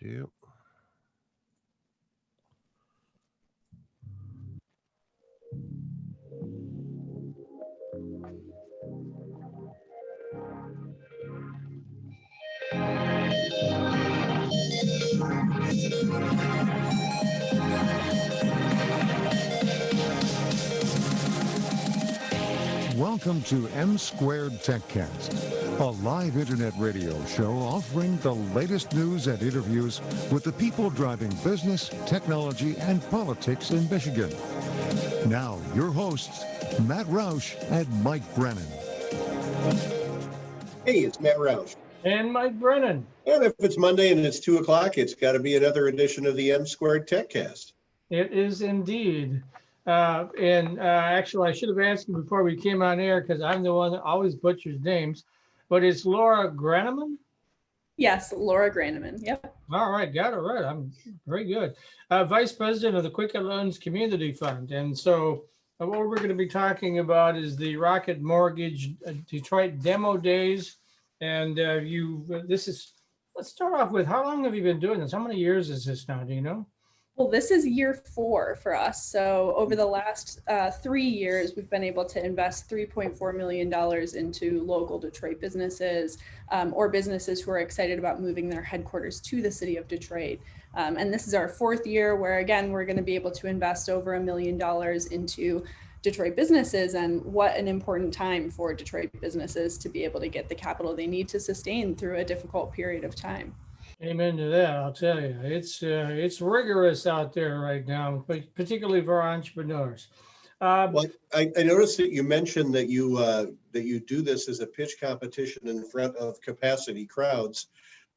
do. Welcome to M Squared Techcast, a live internet radio show offering the latest news and interviews with the people driving business, technology, and politics in Michigan. Now, your hosts, Matt Roush and Mike Brennan. Hey, it's Matt Roush. And Mike Brennan. And if it's Monday and it's 2 o'clock, it's got to be another edition of the M Squared Techcast. It is indeed. Actually, I should have asked you before we came on air because I'm the one that always butchers names. But it's Laura Graneman? Yes, Laura Graneman. Yep. All right, got it right. I'm very good. Vice President of the Quicken Loans Community Fund. And so what we're going to be talking about is the Rocket Mortgage Detroit Demo Days. And let's start off with, how long have you been doing this? How many years is this now? Do you know? Well, this is year 4 for us. So over the last 3 years, we've been able to invest $3.4 million into local Detroit businesses or businesses who are excited about moving their headquarters to the city of Detroit. And this is our 4th year where, again, we're going to be able to invest over $1 million into Detroit businesses. And what an important time for Detroit businesses to be able to get the capital they need to sustain through a difficult period of time. Amen to that. I'll tell you, it's rigorous out there right now, but particularly for entrepreneurs. Well, I noticed that you mentioned that you do this as a pitch competition in front of capacity crowds.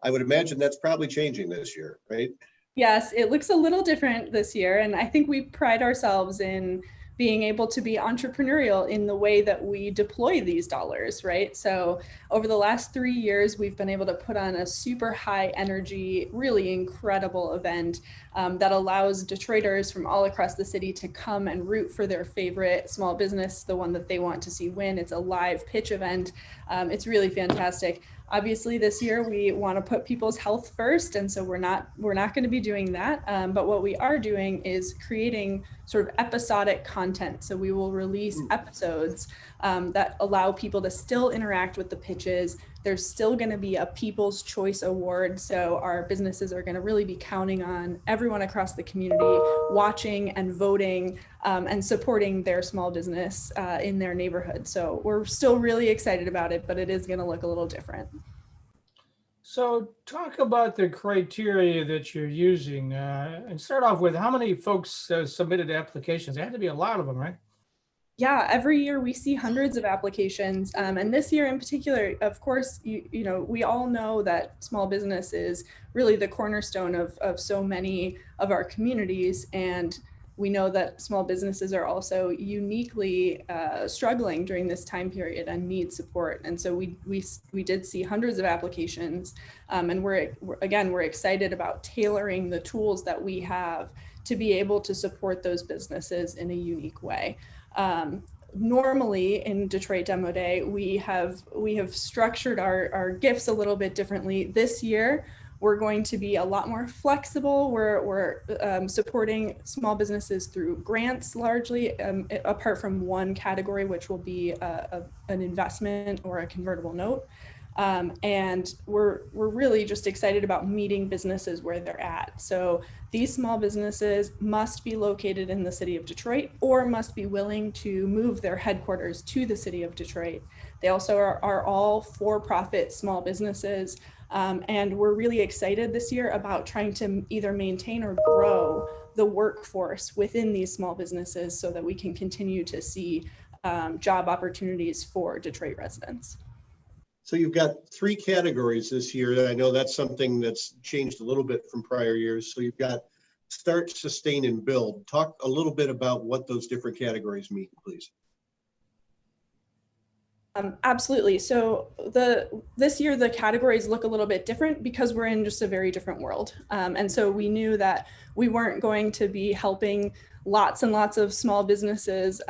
I would imagine that's probably changing this year, right? Yes, it looks a little different this year, and I think we pride ourselves in being able to be entrepreneurial in the way that we deploy these dollars, right? So over the last 3 years, we've been able to put on a super high energy, really incredible event that allows Detroiters from all across the city to come and root for their favorite small business, the one that they want to see win. It's a live pitch event. It's really fantastic. Obviously, this year we want to put people's health first, and so we're not going to be doing that. But what we are doing is creating sort of episodic content. So we will release episodes that allow people to still interact with the pitches. There's still going to be a People's Choice Award. So our businesses are going to really be counting on everyone across the community watching and voting and supporting their small business in their neighborhood. So we're still really excited about it, but it is going to look a little different. So talk about the criteria that you're using and start off with how many folks submitted applications. There had to be a lot of them, right? Yeah, every year we see hundreds of applications. And this year in particular, of course, you know, we all know that small business is really the cornerstone of so many of our communities. And we know that small businesses are also uniquely struggling during this time period and need support. And so we did see hundreds of applications. And we're excited about tailoring the tools that we have to be able to support those businesses in a unique way. Normally in Detroit Demo Day, we have structured our gifts a little bit differently. This year, we're going to be a lot more flexible. We're supporting small businesses through grants largely, apart from one category, which will be an investment or a convertible note. And we're really just excited about meeting businesses where they're at. So these small businesses must be located in the city of Detroit or must be willing to move their headquarters to the city of Detroit. They also are all for-profit small businesses. And we're really excited this year about trying to either maintain or grow the workforce within these small businesses so that we can continue to see job opportunities for Detroit residents. So you've got 3 categories this year. I know that's something that's changed a little bit from prior years. So you've got start, sustain, and build. Talk a little bit about what those different categories mean, please. Absolutely. So this year, the categories look a little bit different because we're in just a very different world. And so we knew that we weren't going to be helping lots and lots of small businesses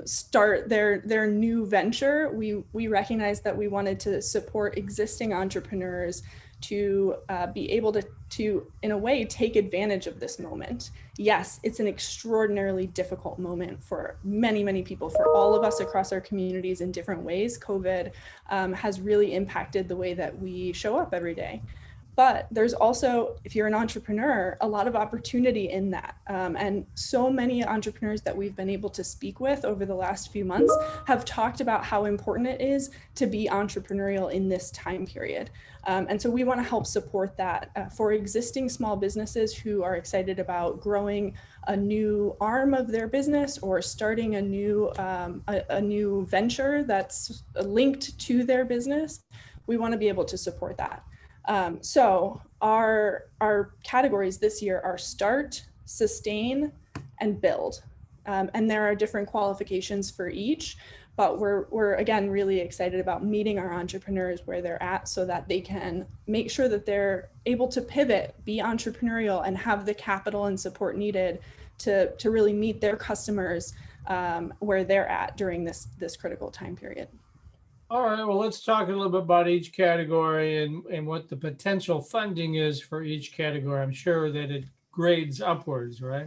start their new venture. We recognized that we wanted to support existing entrepreneurs to be able to, in a way, take advantage of this moment. Yes, it's an extraordinarily difficult moment for many, many people, for all of us across our communities in different ways. COVID has really impacted the way that we show up every day. But there's also, if you're an entrepreneur, a lot of opportunity in that. And so many entrepreneurs that we've been able to speak with over the last few months have talked about how important it is to be entrepreneurial in this time period. And so we want to help support that for existing small businesses who are excited about growing a new arm of their business or starting a new venture that's linked to their business. We want to be able to support that. So our categories this year are start, sustain, and build. And there are different qualifications for each, but we're again really excited about meeting our entrepreneurs where they're at so that they can make sure that they're able to pivot, be entrepreneurial, and have the capital and support needed to really meet their customers where they're at during this critical time period. All right, well, let's talk a little bit about each category and what the potential funding is for each category. I'm sure that it grades upwards, right?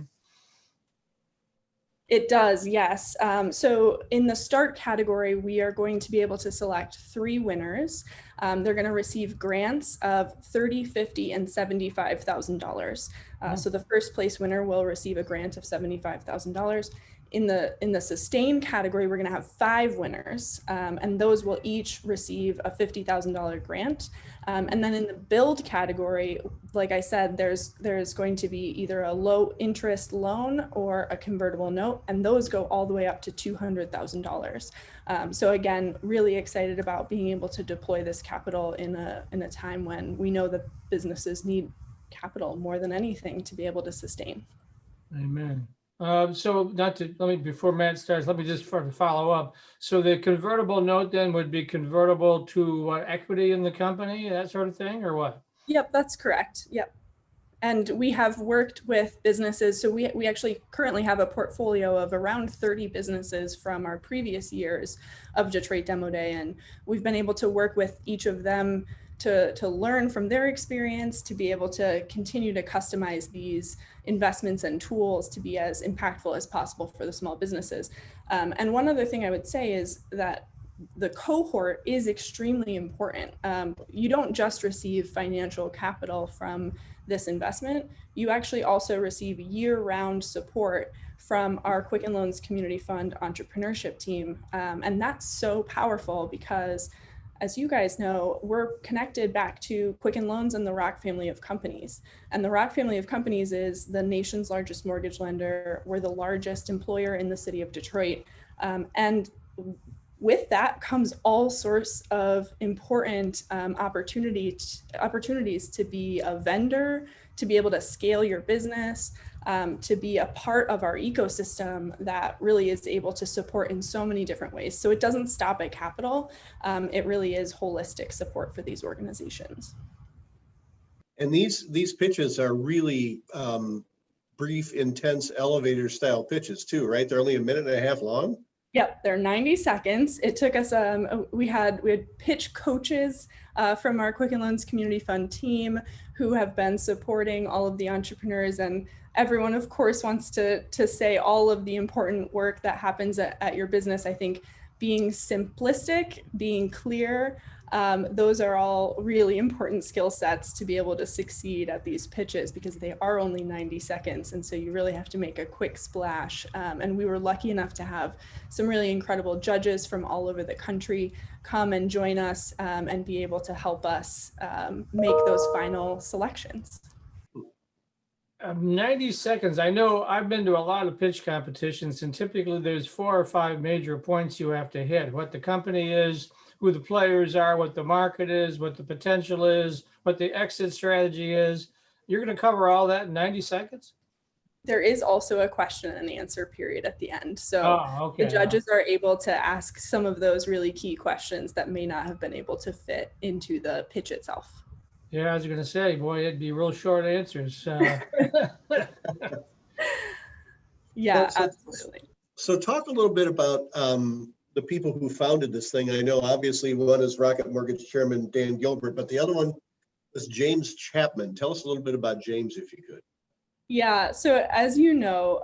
It does, yes. So in the start category, we are going to be able to select 3 winners. They're going to receive grants of $30,000, $50,000, and $75,000. So the first place winner will receive a grant of $75,000. In the sustain category, we're going to have 5 winners, and those will each receive a $50,000 grant. And then in the build category, like I said, there's going to be either a low interest loan or a convertible note, and those go all the way up to $200,000. So again, really excited about being able to deploy this capital in a time when we know that businesses need capital more than anything to be able to sustain. Amen. So before Matt starts, let me just follow up. So the convertible note then would be convertible to equity in the company, that sort of thing, or what? Yep, that's correct. Yep. And we have worked with businesses. So we actually currently have a portfolio of around 30 businesses from our previous years of Detroit Demo Day. And we've been able to work with each of them to learn from their experience, to be able to continue to customize these investments and tools to be as impactful as possible for the small businesses. And one other thing I would say is that the cohort is extremely important. You don't just receive financial capital from this investment, you actually also receive year-round support from our Quicken Loans Community Fund entrepreneurship team. And that's so powerful because, as you guys know, we're connected back to Quicken Loans and the Rock family of companies. And the Rock family of companies is the nation's largest mortgage lender. We're the largest employer in the city of Detroit. And with that comes all sorts of important opportunities to be a vendor, to be able to scale your business, to be a part of our ecosystem that really is able to support in so many different ways. So it doesn't stop at capital. It really is holistic support for these organizations. And these pitches are really brief, intense elevator style pitches too, right? They're only a minute and a half long. Yep, they're 90 seconds. It took us, we had pitch coaches from our Quicken Loans Community Fund team who have been supporting all of the entrepreneurs, and everyone of course wants to say all of the important work that happens at your business. I think being simplistic, being clear, those are all really important skill sets to be able to succeed at these pitches because they are only 90 seconds. And so you really have to make a quick splash. And we were lucky enough to have some really incredible judges from all over the country come and join us and be able to help us make those final selections. 90 seconds. I know I've been to a lot of pitch competitions, and typically there's 4 or 5 major points you have to hit: what the company is, who the players are, what the market is, what the potential is, what the exit strategy is. You're going to cover all that in 90 seconds? There is also a question and answer period at the end. So the judges are able to ask some of those really key questions that may not have been able to fit into the pitch itself. Yeah, I was going to say, boy, it'd be real short answers. Yeah, absolutely. So talk a little bit about the people who founded this thing. I know obviously one is Rocket Mortgage Chairman Dan Gilbert, but the other one, This James Chapman. Tell us a little bit about James, if you could. Yeah, so as you know,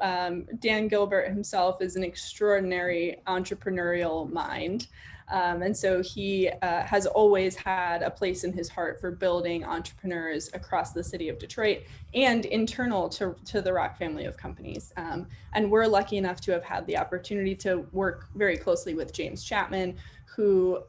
Dan Gilbert himself is an extraordinary entrepreneurial mind. And so he has always had a place in his heart for building entrepreneurs across the city of Detroit and internal to the Rock family of companies. And we're lucky enough to have had the opportunity to work very closely with James Chapman, who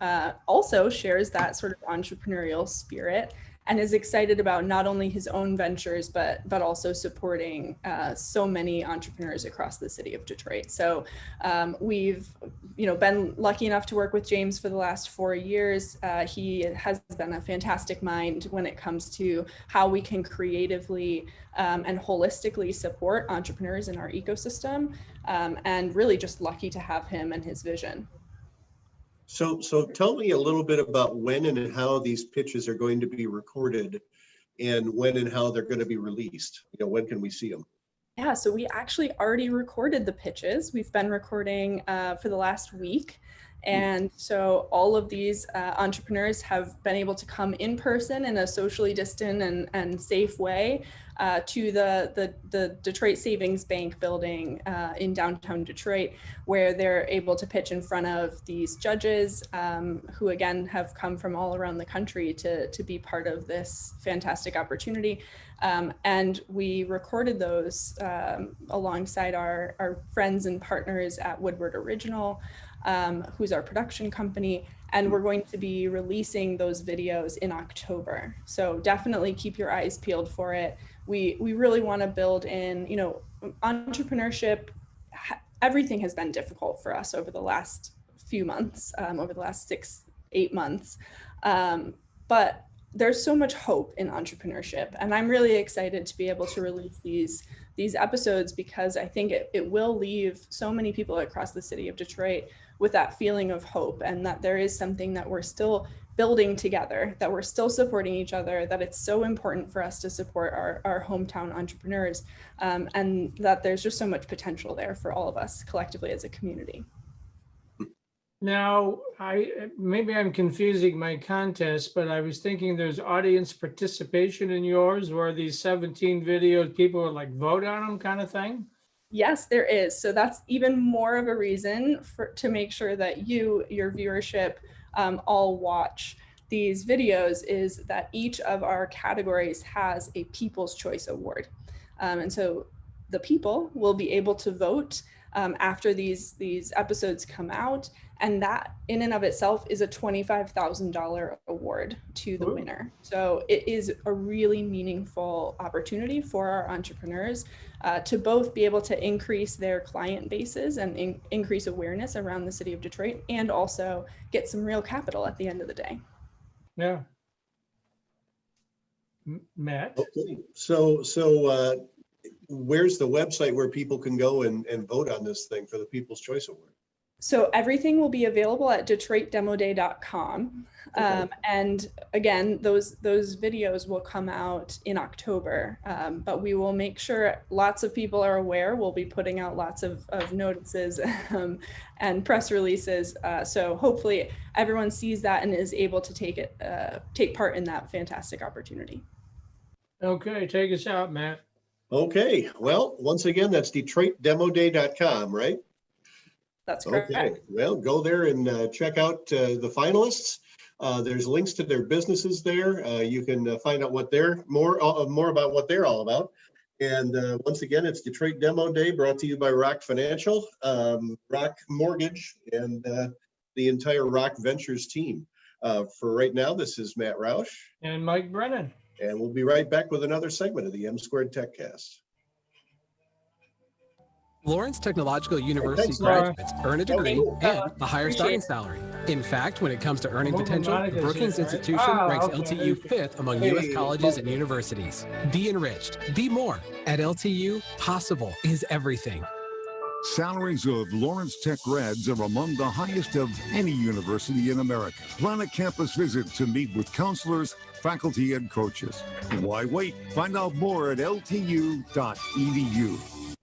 also shares that sort of entrepreneurial spirit and is excited about not only his own ventures, but also supporting so many entrepreneurs across the city of Detroit. So we've been lucky enough to work with James for the last 4 years. He has been a fantastic mind when it comes to how we can creatively and holistically support entrepreneurs in our ecosystem, and really just lucky to have him and his vision. So tell me a little bit about when and how these pitches are going to be recorded and when and how they're going to be released. When can we see them? Yeah, so we actually already recorded the pitches. We've been recording for the last week. And so all of these entrepreneurs have been able to come in person in a socially distant and safe way to the Detroit Savings Bank building in downtown Detroit, where they're able to pitch in front of these judges who again have come from all around the country to be part of this fantastic opportunity. And we recorded those alongside our friends and partners at Woodward Original, who's our production company, and we're going to be releasing those videos in October. So definitely keep your eyes peeled for it. We really want to build in, entrepreneurship. Everything has been difficult for us over the last few months, over the last 6-8 months. But there's so much hope in entrepreneurship, and I'm really excited to be able to release these episodes because I think it will leave so many people across the city of Detroit with that feeling of hope, and that there is something that we're still building together, that we're still supporting each other, that it's so important for us to support our hometown entrepreneurs, and that there's just so much potential there for all of us collectively as a community. Now, maybe I'm confusing my contest, but I was thinking there's audience participation in yours where these 17 videos, people would like vote on them kind of thing? Yes, there is. So that's even more of a reason to make sure that your viewership all watch these videos, is that each of our categories has a People's Choice Award. And so the people will be able to vote after these episodes come out, and that in and of itself is a $25,000 award to the winner. So it is a really meaningful opportunity for our entrepreneurs to both be able to increase their client bases and increase awareness around the city of Detroit, and also get some real capital at the end of the day. Yeah. Matt? Okay, so where's the website where people can go and vote on this thing for the People's Choice Award? So everything will be available at DetroitDemoDay.com. Okay. And again, those videos will come out in October, but we will make sure lots of people are aware. We'll be putting out lots of notices and press releases. So hopefully everyone sees that and is able to take part in that fantastic opportunity. Okay, take us out, Matt. Okay, well, once again, that's DetroitDemoDay.com, right? That's correct. Okay, well, go there and check out the finalists. There's links to their businesses there. You can find out more about what they're all about. And once again, it's Detroit Demo Day, brought to you by Rock Financial, Rock Mortgage, and the entire Rock Ventures team. For right now, this is Matt Roush. And Mike Brennan. And we'll be right back with another segment of the M-Squared Techcast. Lawrence Technological University Thanks, Laura. graduates earn a degree and a higher starting salary. In fact, when it comes to earning potential, Brookings Institution ranks LTU 5th among U.S. colleges and universities. Be enriched. Be more. At LTU, possible is everything. Salaries of Lawrence Tech grads are among the highest of any university in America. Plan a campus visit to meet with counselors, faculty, and coaches. Why wait? Find out more at ltu.edu.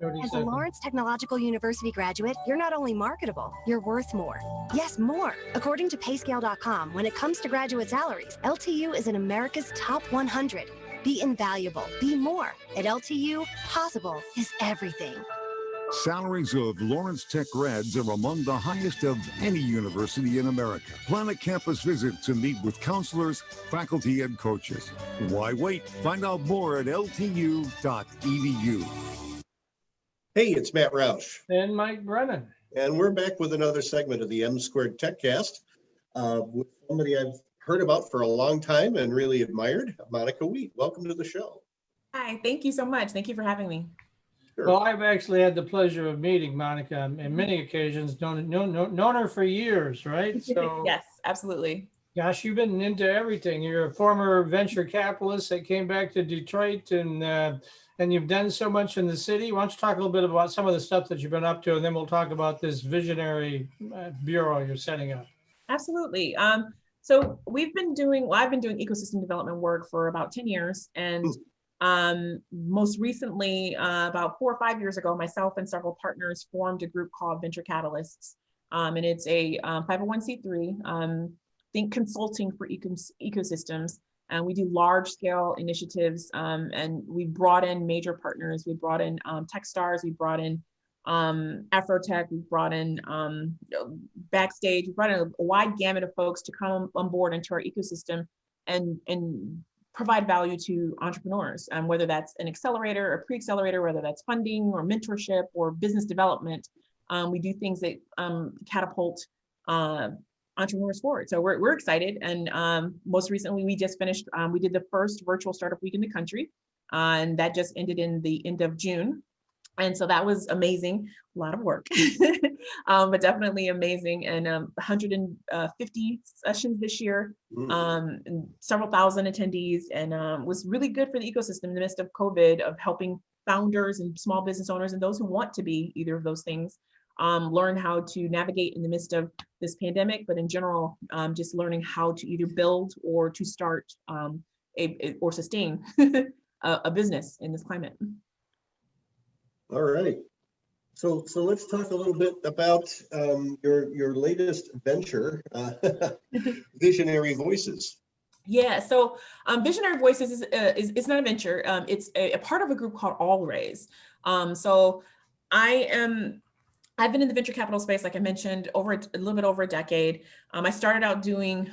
30 As a seconds. Lawrence Technological University graduate, you're not only marketable, you're worth more. Yes, more. According to payscale.com, when it comes to graduate salaries, LTU is in America's top 100. Be invaluable. Be more. At LTU, possible is everything. Salaries of Lawrence Tech grads are among the highest of any university in America. Plan a campus visit to meet with counselors, faculty, and coaches. Why wait? Find out more at ltu.edu. Hey, it's Matt Roush. And Mike Brennan. And we're back with another segment of the M Squared Techcast with somebody I've heard about for a long time and really admired, Monica Wheat. Welcome to the show. Hi, thank you so much. Thank you for having me. Sure. Well, I've actually had the pleasure of meeting Monica on many occasions, known her for years, right? So Yes, absolutely. gosh, you've been into everything. You're a former venture capitalist that came back to Detroit, and you've done so much in the city. Why don't you talk a little bit about some of the stuff that you've been up to, and then we'll talk about this visionary bureau you're setting up. Absolutely. So I've been doing ecosystem development work for about 10 years. And most recently, about 4 or 5 years ago, myself and several partners formed a group called Venture Catalysts. And it's a 501c3, think consulting for ecosystems. And we do large scale initiatives, and we brought in major partners. We brought in Techstars, we brought in Afrotech, we brought in Backstage, we brought in a wide gamut of folks to come on board into our ecosystem and provide value to entrepreneurs, whether that's an accelerator or pre-accelerator, whether that's funding or mentorship or business development. We do things that catapult entrepreneurs forward. So we're excited. And most recently, we just finished, we did the first virtual startup week in the country, and that just ended in the end of June. And so that was amazing, a lot of work, but definitely amazing. And 150 sessions this year, and several thousand attendees, and was really good for the ecosystem in the midst of COVID, of helping founders and small business owners and those who want to be either of those things, learn how to navigate in the midst of this pandemic, but in general, just learning how to either build or to start or sustain a business in this climate. All right. So let's talk a little bit about your latest venture, Visionary Voices. Yeah, so Visionary Voices is not a venture. It's a part of a group called All Raise. So I've been in the venture capital space, like I mentioned, a little bit over a decade. I started out doing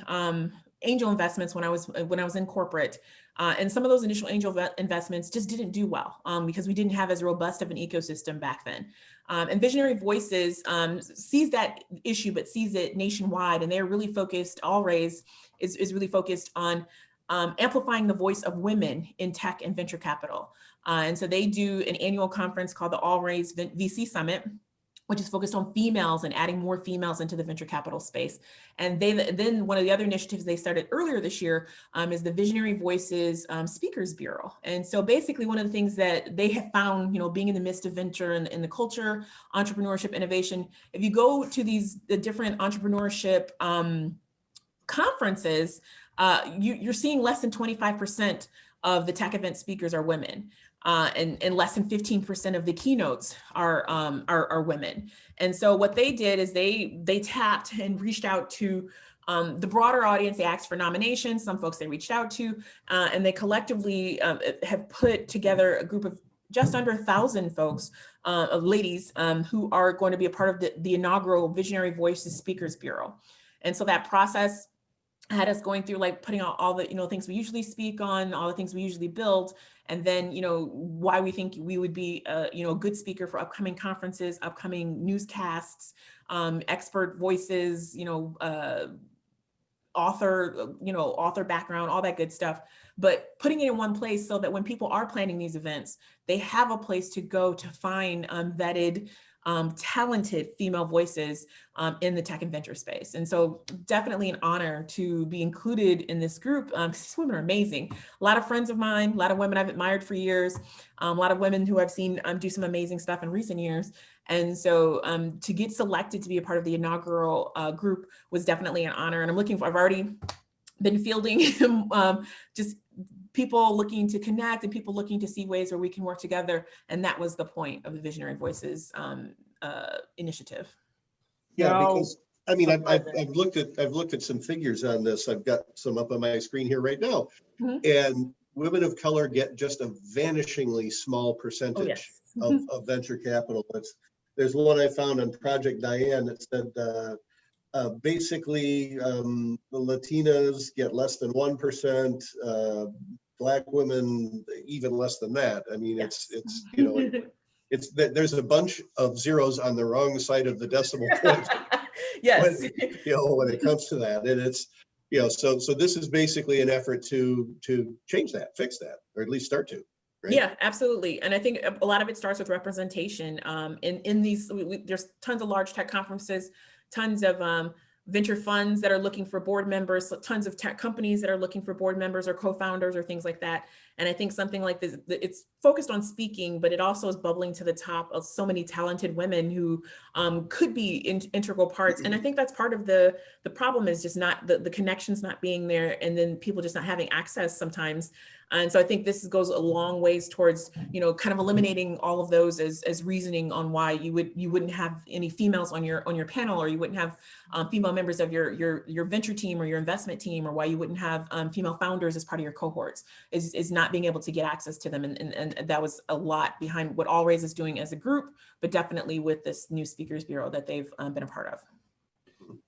angel investments when I was in corporate, and some of those initial angel investments just didn't do well because we didn't have as robust of an ecosystem back then. And Visionary Voices sees that issue, but sees it nationwide, and they're really focused. All Raise is really focused on amplifying the voice of women in tech and venture capital. And so they do an annual conference called the All Raise VC Summit, which is focused on females and adding more females into the venture capital space. And then one of the other initiatives they started earlier this year is the Visionary Voices Speakers Bureau. And so basically one of the things that they have found, being in the midst of venture and in the culture, entrepreneurship, innovation, if you go to the different entrepreneurship conferences, you're seeing less than 25% of the tech event speakers are women. And less than 15% of the keynotes are women. And so what they did is they tapped and reached out to the broader audience. They asked for nominations, some folks they reached out to, and they collectively have put together a group of just under 1,000 folks, of ladies, who are going to be a part of the inaugural Visionary Voices Speakers Bureau. And so that process had us going through, like, putting out all the things we usually speak on, all the things we usually build, and then why we think we would be a good speaker for upcoming conferences, upcoming newscasts, expert voices, author background, all that good stuff. But putting it in one place so that when people are planning these events, they have a place to go to find vetted, talented female voices in the tech and venture space. And so definitely an honor to be included in this group. These women are amazing. A lot of friends of mine, a lot of women I've admired for years, a lot of women who I've seen do some amazing stuff in recent years. And so to get selected to be a part of the inaugural group was definitely an honor. And I've already been fielding just people looking to connect and people looking to see ways where we can work together. And that was the point of the Visionary Voices initiative. Yeah, Now- because I mean, I've looked at some figures on this. I've got some up on my screen here right now, and women of color get just a vanishingly small percentage of venture capital. There's one I found on Project Diane that said basically the Latinas get less than 1%, Black women even less than that. I mean, it's you know, it's that there's a bunch of zeros on the wrong side of the decimal point. Yes. When it comes to that, and it's, so this is basically an effort to change that, fix that, or at least start to. Right? Yeah, absolutely. And I think a lot of it starts with representation. In these, there's tons of large tech conferences, tons of venture funds that are looking for board members, tons of tech companies that are looking for board members or co-founders or things like that. And I think something like this, it's focused on speaking, but it also is bubbling to the top of so many talented women who could be integral parts. And I think that's part of the problem is just not the connections not being there, and then people just not having access sometimes. And so I think this goes a long ways towards, kind of eliminating all of those as reasoning on why you wouldn't have any females on your panel, or you wouldn't have female members of your venture team or your investment team, or why you wouldn't have female founders as part of your cohorts, is not being able to get access to them. And that was a lot behind what All Raise is doing as a group, but definitely with this new Speakers Bureau that they've been a part of.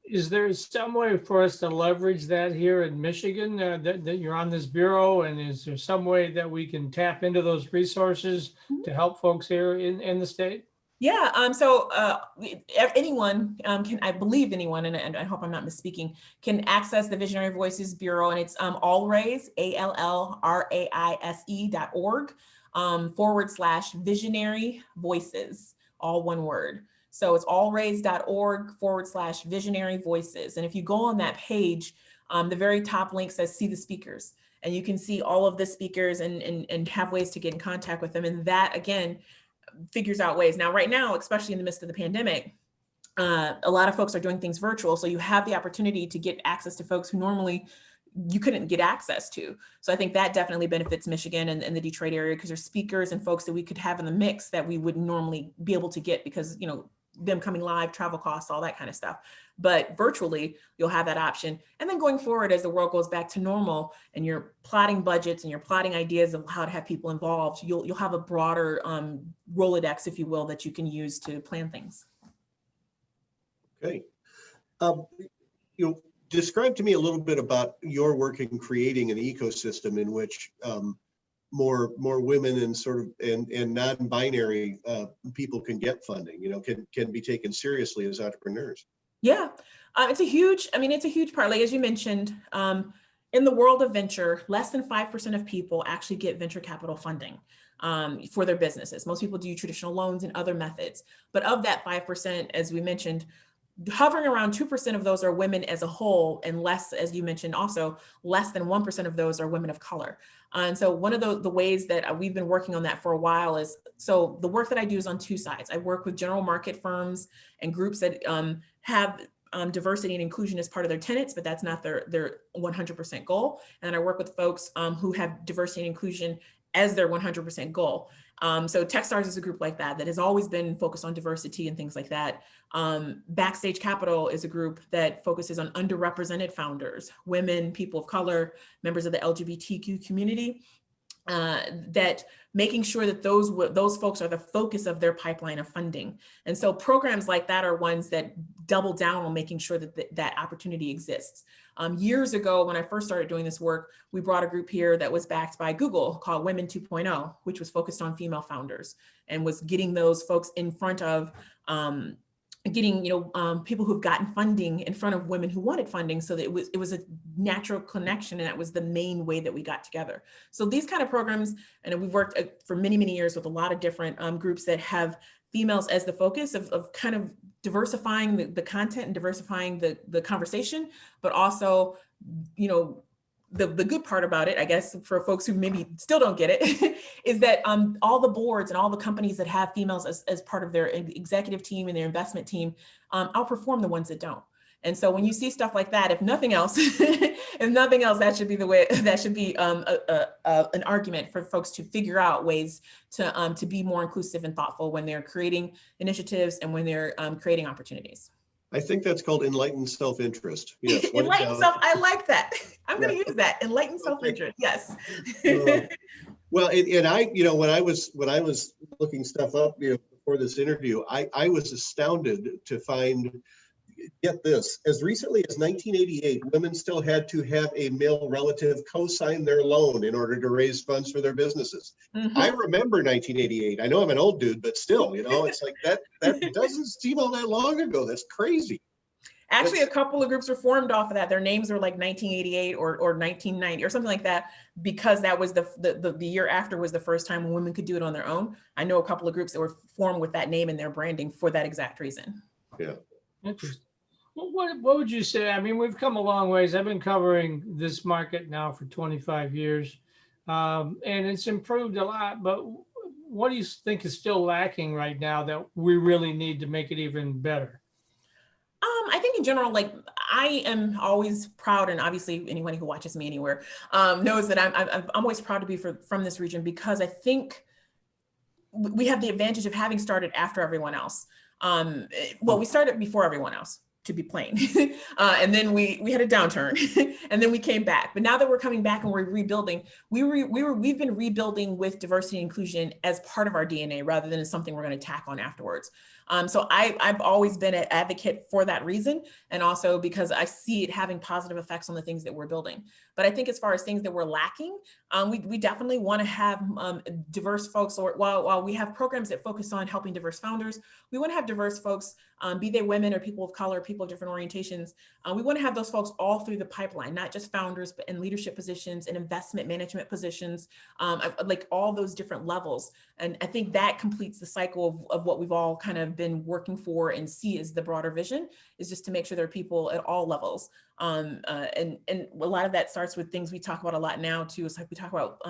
Is there some way for us to leverage that here in Michigan, that you're on this bureau, and is there some way that we can tap into those resources to help folks here in the state? Yeah, so anyone can, I believe anyone, and I hope I'm not misspeaking, can access the Visionary Voices Bureau, and it's allraise, ALLRAISE.org /visionary voices, all one word. So it's allraise.org /visionary voices. And if you go on that page, the very top link says see the speakers, and you can see all of the speakers and have ways to get in contact with them. And that, again, figures out ways. Now, right now, especially in the midst of the pandemic, a lot of folks are doing things virtual. So you have the opportunity to get access to folks who normally you couldn't get access to. So I think that definitely benefits Michigan and the Detroit area, because there's speakers and folks that we could have in the mix that we wouldn't normally be able to get because, them coming live, travel costs, all that kind of stuff. But virtually, you'll have that option. And then going forward, as the world goes back to normal and you're plotting budgets and you're plotting ideas of how to have people involved, you'll have a broader Rolodex, if you will, that you can use to plan things. Okay. Describe to me a little bit about your work in creating an ecosystem in which more women and non-binary people can get funding, can be taken seriously as entrepreneurs. Yeah, it's a huge part. Like, as you mentioned, in the world of venture, less than 5% of people actually get venture capital funding for their businesses. Most people do traditional loans and other methods. But of that 5%, as we mentioned, hovering around 2% of those are women as a whole, and less, as you mentioned, also less than 1% of those are women of color. And so one of the ways that we've been working on that for a while is, so the work that I do is on two sides. I work with general market firms and groups that have diversity and inclusion as part of their tenets, but that's not their 100% goal. And I work with folks who have diversity and inclusion as their 100% goal. So Techstars is a group like that has always been focused on diversity and things like that. Backstage Capital is a group that focuses on underrepresented founders, women, people of color, members of the LGBTQ community, that making sure that those folks are the focus of their pipeline of funding. And so programs like that are ones that double down on making sure that that opportunity exists. Years ago, when I first started doing this work, we brought a group here that was backed by Google called Women 2.0, which was focused on female founders and was getting those folks in front of people who've gotten funding in front of women who wanted funding, so that it was a natural connection, and that was the main way that we got together. So these kind of programs, and we've worked for many, many years with a lot of different groups that have females as the focus of kind of diversifying the content and diversifying the conversation, but also, the good part about it, I guess, for folks who maybe still don't get it, is that all the boards and all the companies that have females as part of their executive team and their investment team outperform the ones that don't. And so when you see stuff like that, if nothing else, that should be the way, that should be an argument for folks to figure out ways to be more inclusive and thoughtful when they're creating initiatives and when they're creating opportunities. I think that's called enlightened self-interest. Yes. Enlightened self, I like that. I'm going to use that. Enlightened self-interest. Yes. Well, and I, when I was looking stuff up, before this interview, I was astounded to find, get this, as recently as 1988, women still had to have a male relative co-sign their loan in order to raise funds for their businesses. Mm-hmm. I remember 1988. I know I'm an old dude, but still, it's like that doesn't seem all that long ago. That's crazy. Actually, a couple of groups were formed off of that. Their names were like 1988 or 1990 or something like that, because that was the year after was the first time when women could do it on their own. I know a couple of groups that were formed with that name in their branding for that exact reason. Yeah. Interesting. Well, what would you say? I mean, we've come a long ways. I've been covering this market now for 25 years, and it's improved a lot. But what do you think is still lacking right now that we really need to make it even better? I think in general, like, I am always proud, and obviously anyone who watches me anywhere knows that I'm always proud to be from this region, because I think we have the advantage of having started after everyone else. We started before everyone else, to be plain. And then we had a downturn and then we came back. But now that we're coming back and we're rebuilding, we've been rebuilding with diversity and inclusion as part of our DNA rather than as something we're going to tack on afterwards. So I've always been an advocate for that reason, and also because I see it having positive effects on the things that we're building. But I think as far as things that we're lacking, we definitely want to have diverse folks, or while we have programs that focus on helping diverse founders, we want to have diverse folks, be they women or people of color, people of different orientations. We want to have those folks all through the pipeline, not just founders, but in leadership positions and investment management positions, like all those different levels. And I think that completes the cycle of what we've all kind of been working for and see as the broader vision, is just to make sure there are people at all levels. And a lot of that starts with things we talk about a lot now too. It's like we talk about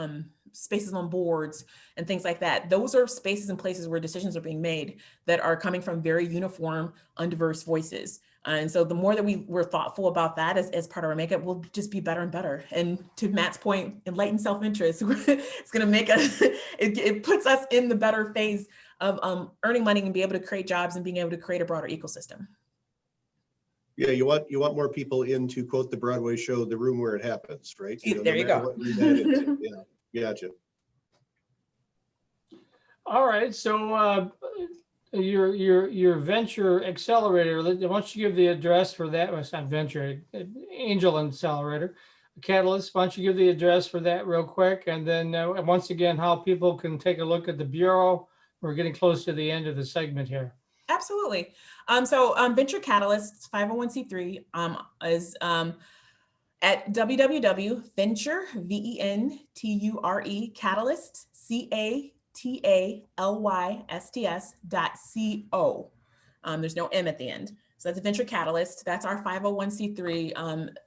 spaces on boards and things like that. Those are spaces and places where decisions are being made that are coming from very uniform, undiverse voices. And so the more that we're thoughtful about that as part of our makeup, we'll just be better and better. And to Matt's point, enlightened self-interest, it's going to make us, it puts us in the better phase of earning money and be able to create jobs and being able to create a broader ecosystem. Yeah, you want more people in, to quote the Broadway show, the room where it happens, right? There you go. Yeah, gotcha. All right, so your venture accelerator, why don't you give the address for that? Well, it's not venture, angel accelerator, Catalyst. Why don't you give the address for that real quick, and then once again, how people can take a look at the bureau. We're getting close to the end of the segment here. Absolutely. So Venture Catalyst 501c3 is at www.venture, VENTURE, Catalyst, CATALYSTS.co. There's no M at the end. So that's a Venture Catalyst. That's our 501c3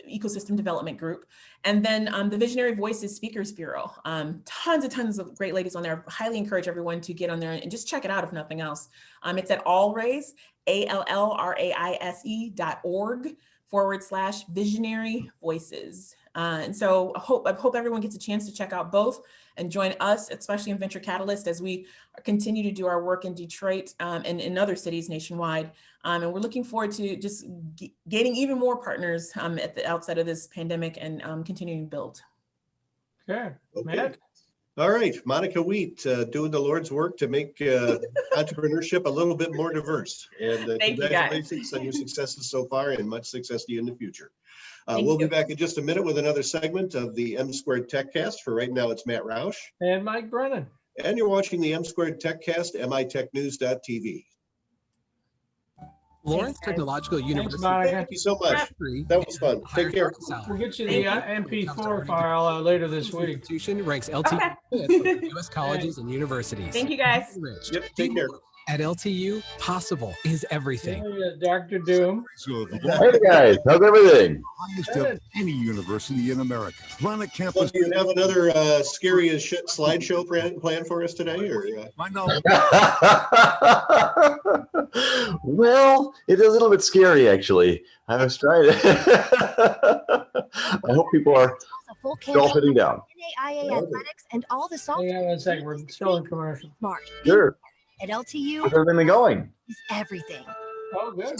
ecosystem development group. And then the Visionary Voices Speakers Bureau. Tons of great ladies on there. Highly encourage everyone to get on there and just check it out if nothing else. It's at allraise, allraise.org/visionary voices. And so I hope everyone gets a chance to check out both and join us, especially in Venture Catalyst, as we continue to do our work in Detroit and in other cities nationwide. And we're looking forward to just gaining even more partners at the outset of this pandemic and continuing to build. Okay. Matt? All right, Monica Wheat, doing the Lord's work to make entrepreneurship a little bit more diverse. And congratulations on your successes so far, and much success to you in the future. We'll be back in just a minute with another segment of the M Squared Techcast. For right now, it's Matt Roush. And Mike Brennan. And you're watching the M Squared Techcast, mitechnews.tv. Lawrence Technological University. Thank you so much. That was fun. Take care. We'll get you the MP4 file later this week. Institution ranks LT fifth among U.S. colleges and universities. Thank you, guys. Yep, take care. At LTU, possible is everything. Dr. Doom. Hey guys, how's everything? Highest of any university in America. Run a campus. Do you have another scary as shit slideshow planned for us today? Or Find out. Well, it is a little bit scary actually. I was trying to. I hope people are all sitting down. NAIA athletics and all the software. Hang on one second. We're still in commercial. Smart. Sure. At LTU, How's everything going? is everything. Oh, good.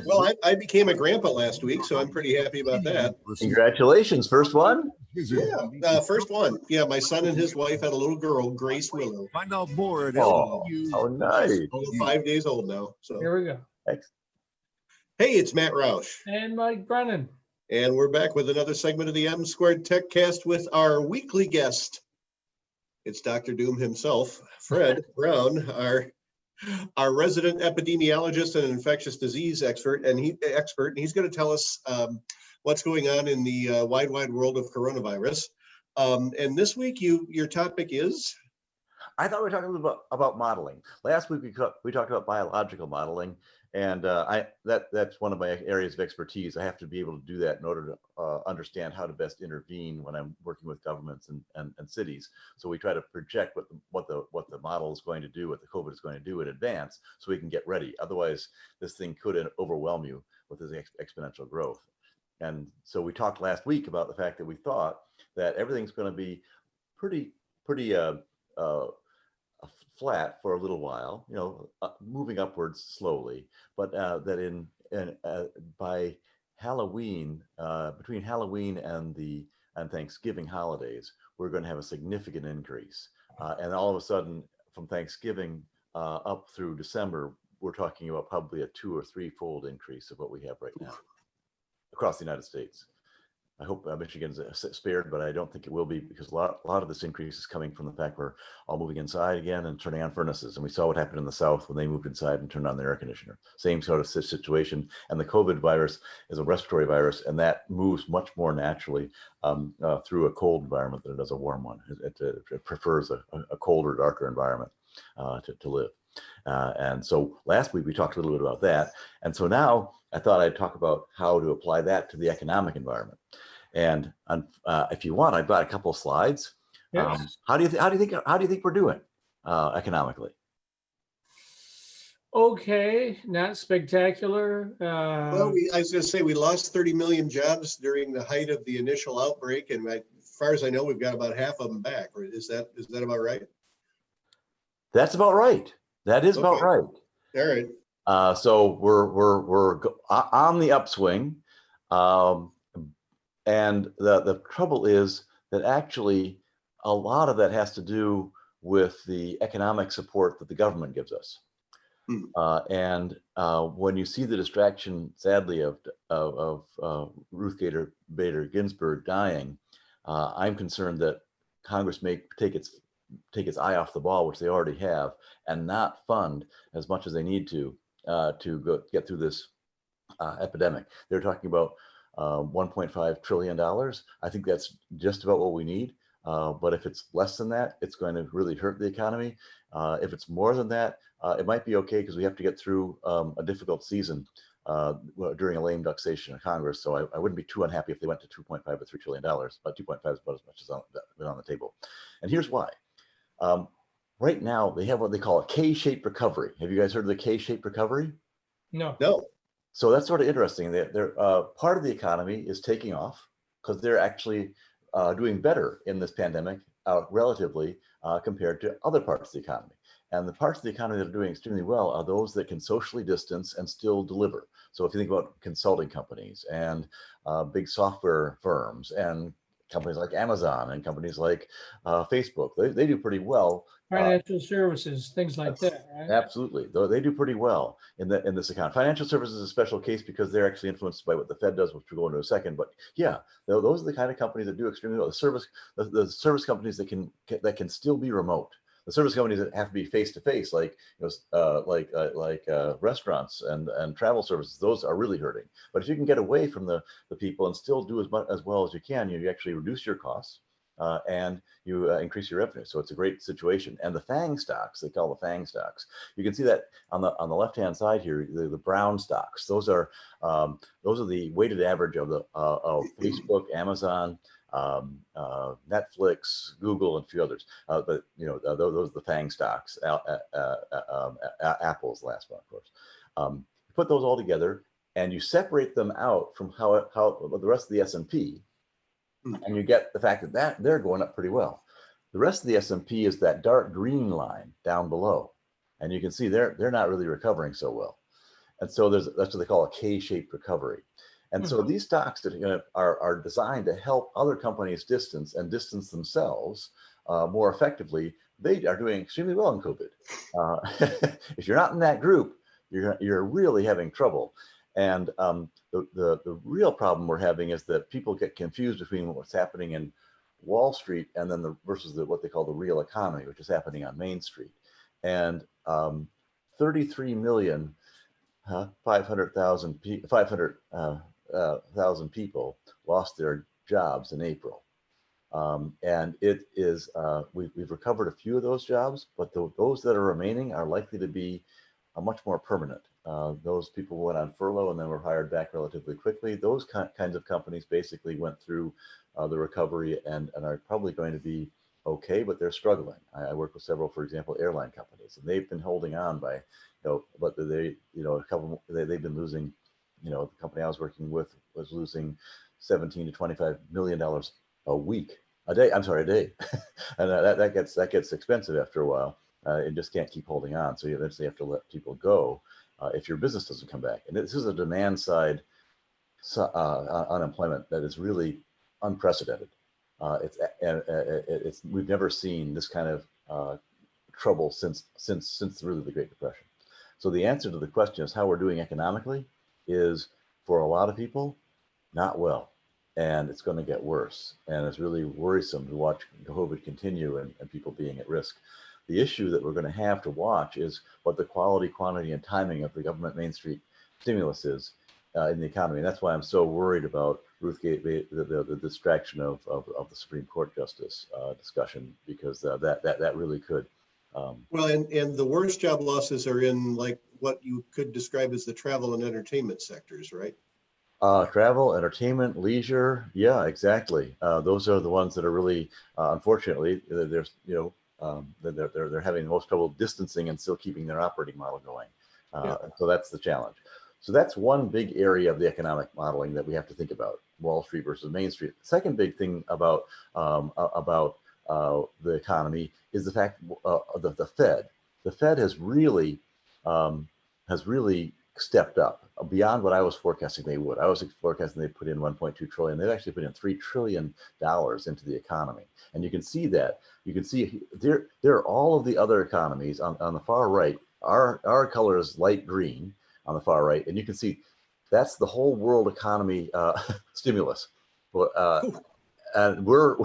well, I became a grandpa last week, so I'm pretty happy about that. Congratulations, first one. Yeah, first one. Yeah, my son and his wife had a little girl, Grace Willow. Find out more at Oh, how nice. Only 5 days old now. So Here we go. Thanks. hey, it's Matt Roush, And Mike Brennan. and we're back with another segment of the M Squared Techcast with our weekly guest. It's Dr. Doom himself, Fred Brown, our resident epidemiologist and infectious disease expert, and he's going to tell us what's going on in the wide world of coronavirus. And this week, your topic is? I thought we were talking a little about modeling. Last week we talked about biological modeling, and that's one of my areas of expertise. I have to be able to do that in order to understand how to best intervene when I'm working with governments and cities. So we try to project what the model is going to do, what the COVID is going to do in advance, so we can get ready. Otherwise, this thing could overwhelm you with this exponential growth. And so we talked last week about the fact that we thought that everything's going to be pretty flat for a little while, moving upwards slowly, but that by Halloween, between Halloween and Thanksgiving holidays, we're going to have a significant increase, and all of a sudden, from Thanksgiving up through December, we're talking about probably a 2 or 3-fold increase of what we have right now across the United States. I hope Michigan's spared, but I don't think it will be, because a lot of this increase is coming from the fact we're all moving inside again and turning on furnaces. And we saw what happened in the South when they moved inside and turned on the air conditioner. Same sort of situation. And the COVID virus is a respiratory virus, and that moves much more naturally through a cold environment than it does a warm one. It prefers a colder, darker environment to live. And so last week we talked a little bit about that. And so now I thought I'd talk about how to apply that to the economic environment. And if you want, I've got a couple of slides. Yes. How do you think we're doing economically? Okay, not spectacular. Well, I was going to say we lost 30 million jobs during the height of the initial outbreak, and as far as I know, we've got about half of them back. Is that about right? That's about right. That is about right. All right. So we're on the upswing, and the trouble is that actually a lot of that has to do with the economic support that the government gives us. And when you see the distraction, sadly, of Ruth Bader Ginsburg dying, I'm concerned that Congress may take its eye off the ball, which they already have, and not fund as much as they need to get through this epidemic. They're talking about $1.5 trillion. I think that's just about what we need. But if it's less than that, it's going to really hurt the economy. If it's more than that, it might be okay, because we have to get through a difficult season during a lame duck session of Congress. So I wouldn't be too unhappy if they went to $2.5 or $3 trillion, but 2.5 is about as much as on the table. And here's why. Right now, they have what they call a K-shaped recovery. Have you guys heard of the K-shaped recovery? No. So that's sort of interesting. They're part of the economy is taking off because they're actually doing better in this pandemic relatively compared to other parts of the economy. And the parts of the economy that are doing extremely well are those that can socially distance and still deliver. So if you think about consulting companies and big software firms and companies like Amazon and companies like Facebook, they do pretty well. Financial services, things like that, right? Absolutely, though they do pretty well in this account. Financial services is a special case because they're actually influenced by what the Fed does, which we'll go into in a second. But yeah, those are the kind of companies that do extremely well. The service companies that can still be remote. The service companies that have to be face to face, like restaurants and travel services, those are really hurting. But if you can get away from the people and still do as well as you can, you actually reduce your costs. and you increase your revenue. So it's a great situation. And the FANG stocks, they call the FANG stocks. You can see that on the left-hand side here, the brown stocks. Those are the weighted average of of Facebook, Amazon, Netflix, Google, and a few others. But those are the FANG stocks. Apple's last one, of course. You put those all together, and you separate them out from how the rest of the S&P, and you get the fact that they're going up pretty well. The rest of the S&P is that dark green line down below, and you can see they're not really recovering so well. And so that's what they call a K-shaped recovery. And so these stocks that are designed to help other companies distance themselves more effectively, they are doing extremely well in COVID. If you're not in that group, you're really having trouble. And the real problem we're having is that people get confused between what's happening in Wall Street and then versus what they call the real economy, which is happening on Main Street. And 33 million, 500,000 people lost their jobs in April. And it is, we've recovered a few of those jobs, but those that are remaining are likely to be much more permanent. Those people went on furlough and then were hired back relatively quickly. Those kinds of companies basically went through the recovery and are probably going to be okay, but they're struggling. I work with several, for example, airline companies, and they've been holding on by, but they've been losing, the company I was working with was losing $17 to $25 million a day, and that gets expensive after a while. And just can't keep holding on. So you eventually have to let people go if your business doesn't come back. And this is a demand side unemployment that is really unprecedented. We've never seen this kind of trouble since really the Great Depression. So the answer to the question is how we're doing economically is, for a lot of people, not well. And it's going to get worse. And it's really worrisome to watch COVID continue and people being at risk. The issue that we're going to have to watch is what the quality, quantity, and timing of the government Main Street stimulus is in the economy. And that's why I'm so worried about Ruth Gately, the distraction of the Supreme Court justice discussion, because that really could. Well, and the worst job losses are in like what you could describe as the travel and entertainment sectors, right? Travel, entertainment, leisure. Yeah, exactly. Those are the ones that are really, unfortunately, there's, they're having the most trouble distancing and still keeping their operating model going. So that's the challenge. So that's one big area of the economic modeling that we have to think about: Wall Street versus Main Street. The second big thing about the economy is the fact the Fed. The Fed has really stepped up beyond what I was forecasting they would. I was forecasting they put in 1.2 trillion. They've actually put in $3 trillion into the economy. And you can see that. You can see there are all of the other economies on the far right. Our color is light green on the far right. And you can see that's the whole world economy stimulus. And we're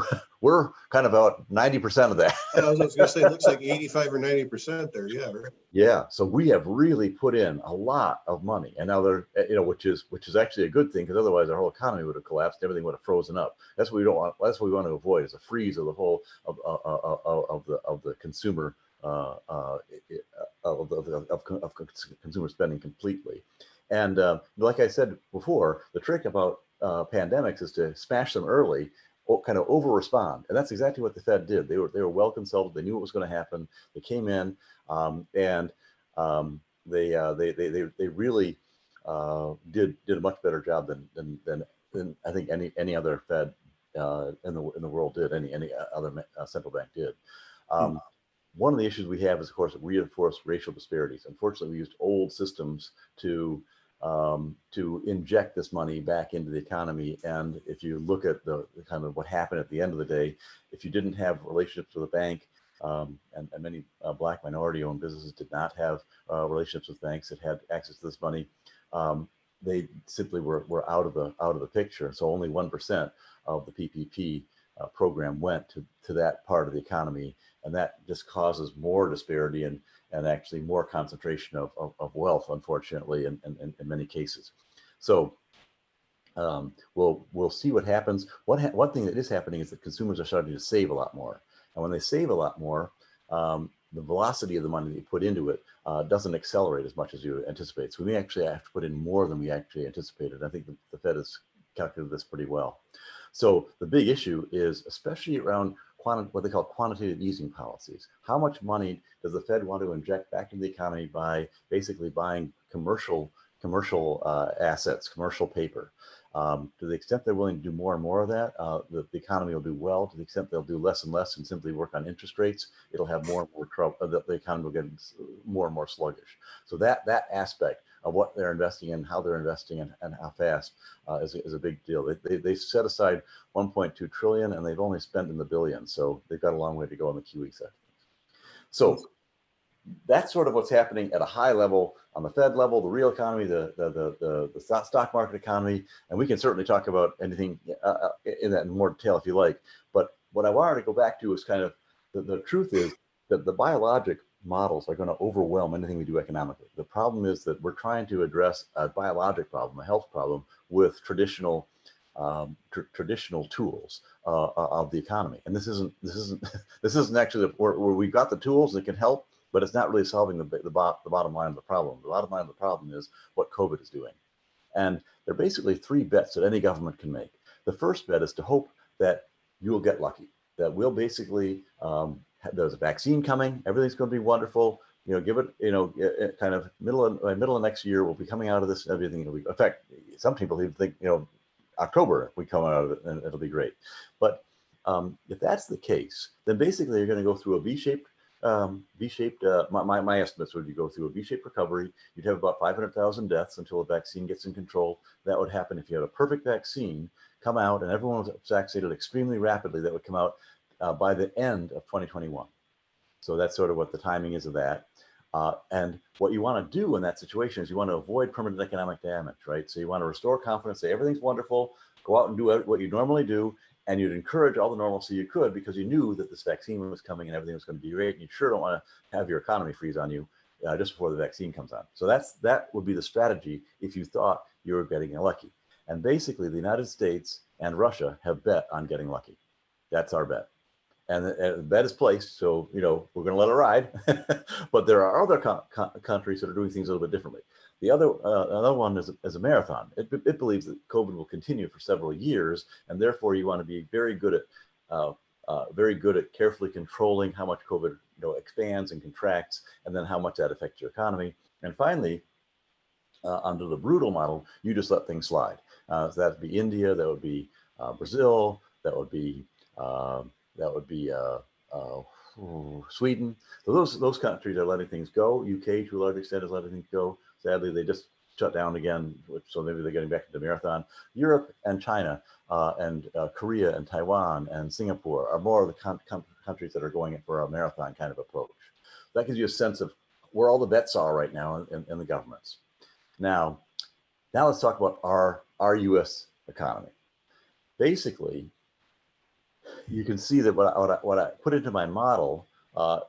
kind of about 90% of that. I was going to say, it looks like 85 or 90% there. Yeah, right. Yeah. So we have really put in a lot of money, and now they're, which is actually a good thing, because otherwise our whole economy would have collapsed. Everything would have frozen up. That's what we don't want. That's what we want to avoid, is a freeze of the whole of the consumer of consumer spending completely. And like I said before, the trick about pandemics is to smash them early, kind of over respond. And that's exactly what the Fed did. They were well consulted. They knew what was going to happen. They came in and they really did a much better job than I think any other Fed in the world did, any other central bank did. One of the issues we have is, of course, reinforced racial disparities. Unfortunately, we used old systems to inject this money back into the economy. And if you look at the kind of what happened at the end of the day, if you didn't have relationships with a bank, and many Black minority-owned businesses did not have relationships with banks that had access to this money, they simply were out of the picture. So only 1% of the PPP program went to that part of the economy, and that just causes more disparity and actually more concentration of wealth, unfortunately, in many cases. So We'll see what happens. One thing that is happening is that consumers are starting to save a lot more. And when they save a lot more, the velocity of the money that you put into it doesn't accelerate as much as you anticipate. So we may actually have to put in more than we actually anticipated. I think the Fed has calculated this pretty well. So the big issue is, especially around what they call quantitative easing policies. How much money does the Fed want to inject back into the economy by basically buying commercial assets, commercial paper? To the extent they're willing to do more and more of that, the economy will do well. To the extent they'll do less and less and simply work on interest rates, it'll have more and more trouble. The economy will get more and more sluggish. So that aspect of what they're investing in, how they're investing in, and how fast is a big deal. They set aside 1.2 trillion, and they've only spent in the billions. So they've got a long way to go on the QE side. So that's sort of what's happening at a high level on the Fed level, the real economy, the stock market economy, and we can certainly talk about anything in that in more detail if you like. But what I wanted to go back to is kind of the truth is that the biologic models are going to overwhelm anything we do economically. The problem is that we're trying to address a biologic problem, a health problem, with traditional tools of the economy, and this isn't actually where we've got the tools that can help. But it's not really solving the bottom line of the problem. The bottom line of the problem is what COVID is doing. And there are basically three bets that any government can make. The first bet is to hope that you'll get lucky, that we'll basically, there's a vaccine coming, everything's going to be wonderful. Give it, kind of middle of next year, we'll be coming out of this, everything will be, in fact, some people even think, October, we come out of it and it'll be great. But if that's the case, then basically you're going to go through a V-shaped, my estimates would be go through a V-shaped recovery. You'd have about 500,000 deaths until a vaccine gets in control. That would happen if you had a perfect vaccine come out and everyone was vaccinated extremely rapidly. That would come out by the end of 2021. So that's sort of what the timing is of that. And what you want to do in that situation is you want to avoid permanent economic damage, right? So you want to restore confidence, say everything's wonderful, go out and do what you normally do. And you'd encourage all the normalcy you could because you knew that this vaccine was coming and everything was going to be great. And you sure don't want to have your economy freeze on you just before the vaccine comes on. So that would be the strategy if you thought you were getting lucky. And basically, the United States and Russia have bet on getting lucky. That's our bet. And the bet is placed, so we're going to let it ride. But there are other countries that are doing things a little bit differently. The another one is a marathon. It believes that COVID will continue for several years, and therefore you want to be very good at carefully controlling how much COVID expands and contracts, and then how much that affects your economy. And finally, under the brutal model, you just let things slide. So that would be India, that would be Brazil, that would be Sweden. So those countries are letting things go. UK to a large extent is letting things go. Sadly, they just shut down again, so maybe they're getting back into the marathon. Europe and China and Korea and Taiwan and Singapore are more of the countries that are going for a marathon kind of approach. That gives you a sense of where all the bets are right now in the governments. Now let's talk about our U.S. economy. Basically, you can see that what I put into my model